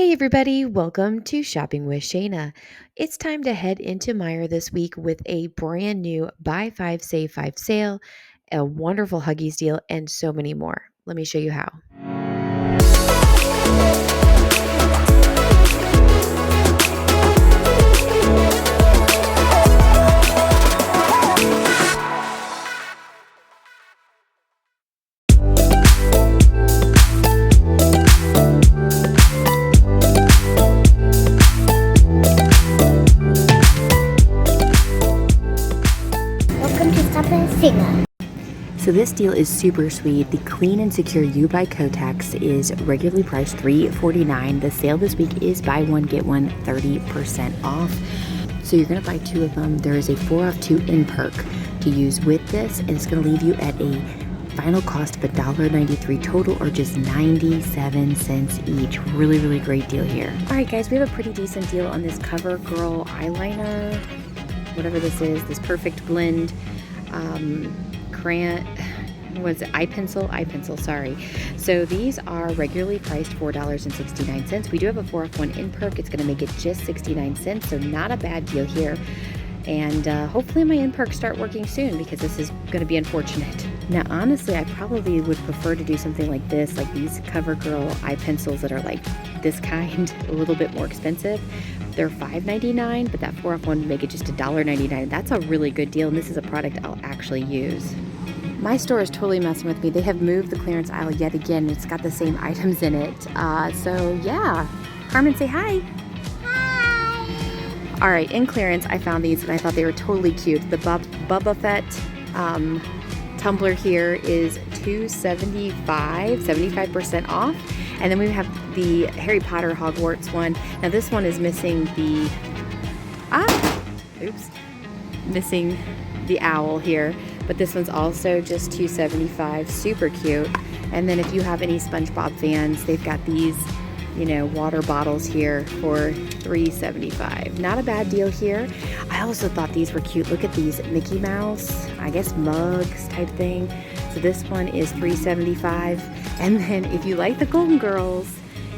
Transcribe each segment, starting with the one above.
Hey everybody, welcome to Shopping with Shana. It's time to head into Meijer this week with a brand new buy five, save five sale, a wonderful Huggies deal, and so many more. Let me show you how. Welcome to Stop and Singer. So this deal is super sweet. The Clean and Secure U by Kotex is regularly priced $3.49. The sale this week is buy one, get one 30% off. So you're gonna buy two of them. There is a 4 off 2 in perk to use with this, and it's gonna leave you at a final cost of $1.93 total, or just 97 cents each. Really great deal here. All right guys, we have a pretty decent deal on this Covergirl eyeliner, whatever this is, this perfect blend crayon, was it eye pencil, sorry. So these are regularly priced $4.69. We do have a 4 off 1 in perk. It's gonna make it just 69 cents, so not a bad deal here. And hopefully my in perks start working soon, because this is gonna be unfortunate. Now honestly, I probably would prefer to do something like this, like these Covergirl eye pencils that are like this kind, a little bit more expensive. They're $5.99, but that 4 off 1 would make it just $1.99. That's a really good deal, and this is a product I'll actually use. My store is totally messing with me. They have moved the clearance aisle yet again. It's got the same items in it. So yeah, Carmen, say hi. Hi. All right, in clearance, I found these and I thought they were totally cute. The Bubba Fett tumbler here is $2.75, 75% off. And then we have the Harry Potter Hogwarts one. Now this one is missing the, missing the owl here. But this one's also just $2.75, super cute. And then if you have any SpongeBob fans, they've got these, water bottles here for $3.75. Not a bad deal here. I also thought these were cute. Look at these Mickey Mouse, I guess mugs type thing. So this one is $3.75. And then if you like the Golden Girls,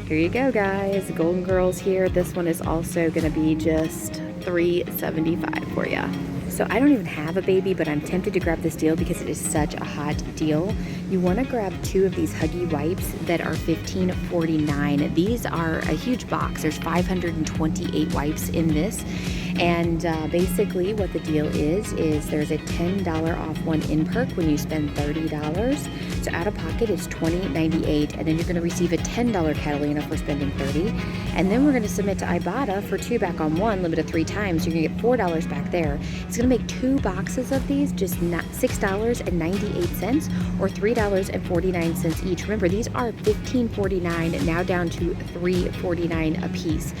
here you go guys, Golden Girls here. This one is also gonna be just $3.75 for you. So I don't even have a baby, but I'm tempted to grab this deal because it is such a hot deal. You want to grab 2 of these Huggy wipes that are $15.49. These are a huge box. There's 528 wipes in this. And basically what the deal is there's a $10 off 1 in perk when you spend $30. So out of pocket is $20.98, and then you're going to receive a $10 Catalina for spending $30. And then we're going to submit to Ibotta for 2 back on 1, limited 3 times. You're going to get $4 back there. It's going to make 2 boxes of these just $6.98 or $3.49 each. Remember, these are $15.49, now down to $3.49 a piece.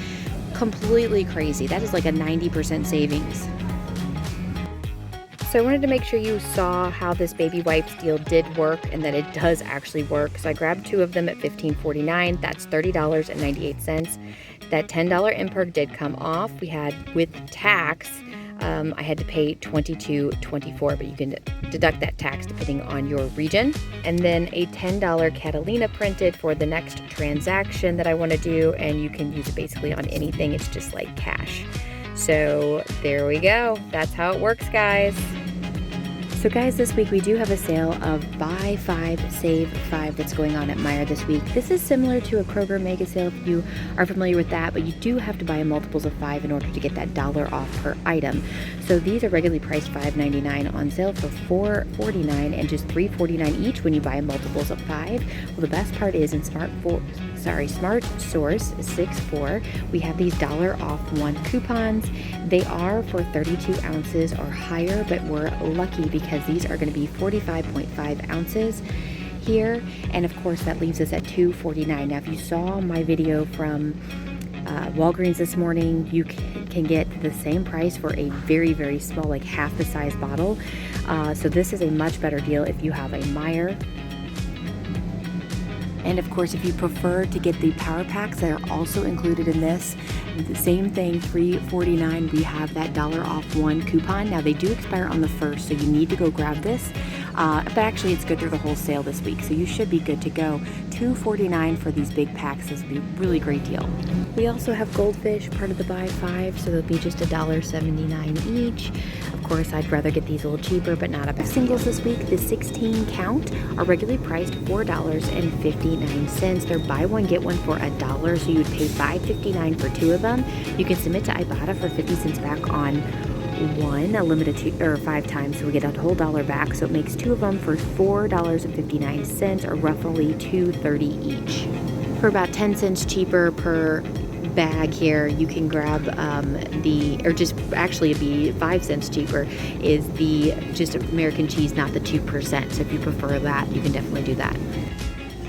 Completely crazy. That is like a 90% savings. So I wanted to make sure you saw how this baby wipes deal did work, and that it does actually work. So I grabbed 2 of them at $15.49. That's $30.98. That $10 in perk did come off. We had, with tax, I had to pay $22.24, but you can deduct that tax depending on your region. And then a $10 Catalina printed for the next transaction that I want to do, and you can use it basically on anything. It's just like cash. So there we go. That's how it works, guys. So guys, this week we do have a sale of buy 5, save 5 that's going on at Meijer this week. This is similar to a Kroger mega sale if you are familiar with that, but you do have to buy a multiples of 5 in order to get that $1 off per item. So these are regularly priced $5.99, on sale for $4.49 and just $3.49 each when you buy multiples of 5. Well, the best part is in Smart Source 64, we have these $1 off 1 coupons. They are for 32 ounces or higher, but we're lucky because these are going to be 45.5 ounces here, and of course that leaves us at $2.49. Now if you saw my video from Walgreens this morning, you can get the same price for a very small, like half the size bottle. So this is a much better deal if you have a Meijer. And of course, if you prefer to get the power packs that are also included in this, the same thing, $3.49, we have that $1 off 1 coupon. Now they do expire on the 1st, so you need to go grab this. But actually it's good through the whole sale this week, so you should be good to go. $2.49 for these big packs. This would be a really great deal. We also have Goldfish, part of the buy 5, so they'll be just $1.79 each. Of course, I'd rather get these a little cheaper, but not a bad singles this week. The 16 count are regularly priced $4.59. They're buy one, get one for $1, so you would pay $5.59 for 2 of them. You can submit to Ibotta for 50 cents back on one, a limited 5 times, so we get a whole $1 back. So it makes 2 of them for $4.59, or roughly $2.30 each. For about 10 cents cheaper per bag here, you can grab it'd be 5 cents cheaper, is the just American cheese, not the 2%. So if you prefer that, you can definitely do that.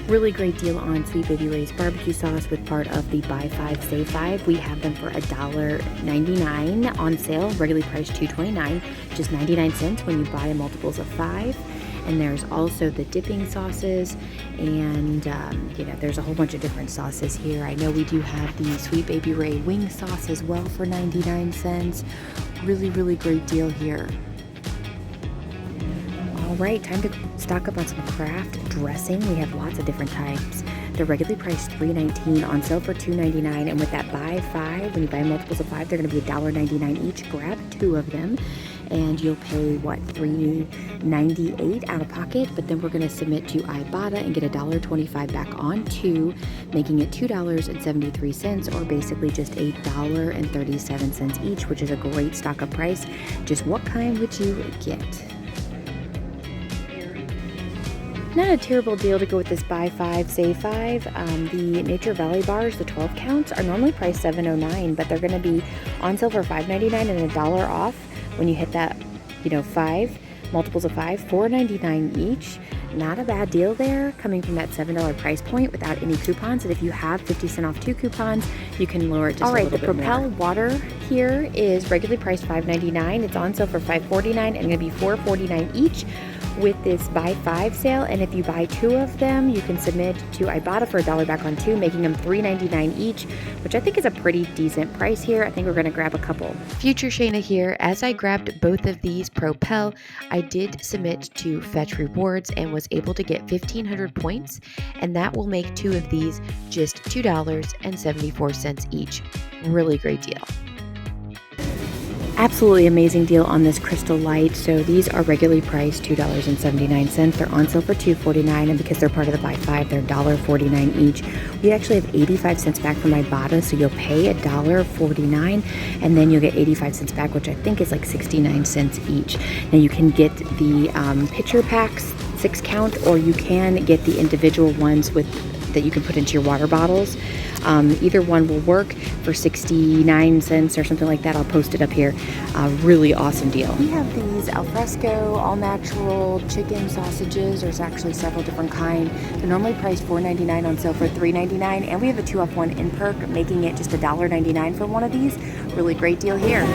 Really great deal on Sweet Baby Ray's barbecue sauce with part of the buy 5, save 5. We have them for $1.99 on sale, regularly priced $2.29, just 99 cents when you buy multiples of 5. And there's also the dipping sauces, and there's a whole bunch of different sauces here. I know we do have the Sweet Baby Ray wing sauce as well for 99 cents. Really, really great deal here. All right, time to stock up on some Kraft dressing. We have lots of different types. They're regularly priced $3.19, on sale for $2.99, and with that buy 5, when you buy multiples of 5, they're going to be $1.99 each. Grab 2 of them, and you'll pay $3.98 out of pocket. But then we're going to submit to Ibotta and get $1.25 back on 2, making it $2.73, or basically just $8.37 each, which is a great stock up price. Just what kind would you get? Not a terrible deal to go with this buy 5, save 5. The Nature Valley bars, the 12 counts, are normally priced $7.09, but they're going to be on sale for $5.99 and $1 off when you hit that, 5 multiples of 5, $4.99 each. Not a bad deal there, coming from that $7 price point without any coupons. And if you have 50 cent off 2 coupons, you can lower it just a little bit more. All right, the Propel Water here is regularly priced $5.99. It's on sale for $5.49 and going to be $4.49 each with this buy 5 sale. And if you buy 2 of them, you can submit to Ibotta for $1 back on 2, making them $3.99 each, which I think is a pretty decent price here. I think we're going to grab a couple. Future Shana here. As I grabbed both of these Propel, I did submit to Fetch Rewards and was able to get 1,500 points, and that will make 2 of these just $2.74 each. Really great deal. Absolutely amazing deal on this Crystal Light. So these are regularly priced $2.79. They're on sale for $2.49, and because they're part of the buy 5, they're $1.49 each. We actually have 85 cents back from Ibotta, so you'll pay $1.49, and then you'll get 85 cents back, which I think is like 69 cents each. Now you can get the pitcher packs, 6 count, or you can get the individual ones that you can put into your water bottles. Either one will work for 69 cents or something like that. I'll post it up here. Really awesome deal. We have these alfresco, all natural chicken sausages. There's actually several different kinds. They're normally priced $4.99, on sale for $3.99. And we have a 2-off-1 in perk, making it just $1.99 for one of these. Really great deal here.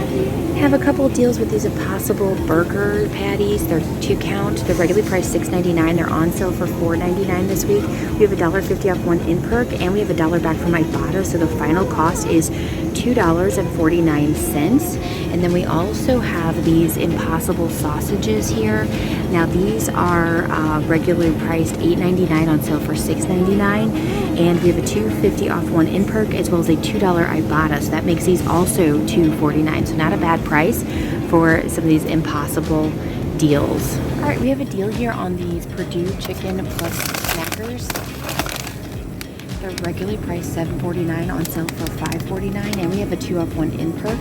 Have a couple of deals with these Impossible burger patties. They're 2 count. They're regularly priced $6.99. They're on sale for $4.99 this week. We have $1.50 off 1 in perk, and we have $1 back from Ibotta, so the final cost is $2.49. And then we also have these Impossible sausages here. Now these are regularly priced $8.99, on sale for $6.99, and we have a $2.50 off 1 in perk, as well as a $2 Ibotta, so that makes these also $2.49. So not a bad price for some of these Impossible deals. All right, we have a deal here on these Purdue Chicken plus Snackers. They're regularly priced $7.49, on sale for $5.49, and we have a 2-off-1 in perk,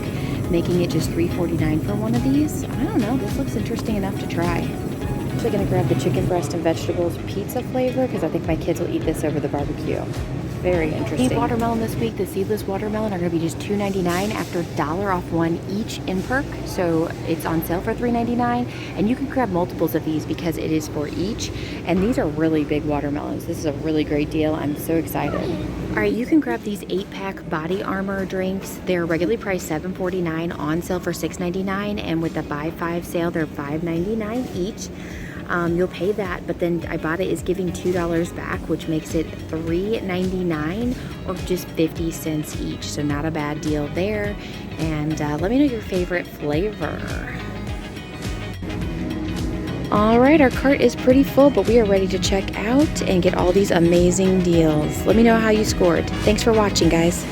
making it just $3.49 for one of these. I don't know, this looks interesting enough to try. I'm actually going to grab the chicken breast and vegetables pizza flavor because I think my kids will eat this over the barbecue. Very interesting. The watermelon this week, the Seedless Watermelon, are going to be just $2.99 after $1 off 1 each in perk. So it's on sale for $3.99, and you can grab multiples of these because it is for each. And these are really big watermelons. This is a really great deal. I'm so excited. All right, you can grab these 8-pack Body Armor drinks. They're regularly priced $7.49, on sale for $6.99, and with the buy 5 sale, they're $5.99 each. You'll pay that, but then Ibotta is giving $2 back, which makes it $3.99, or just 50 cents each. So not a bad deal there. And let me know your favorite flavor. All right, our cart is pretty full, but we are ready to check out and get all these amazing deals. Let me know how you scored. Thanks for watching, guys.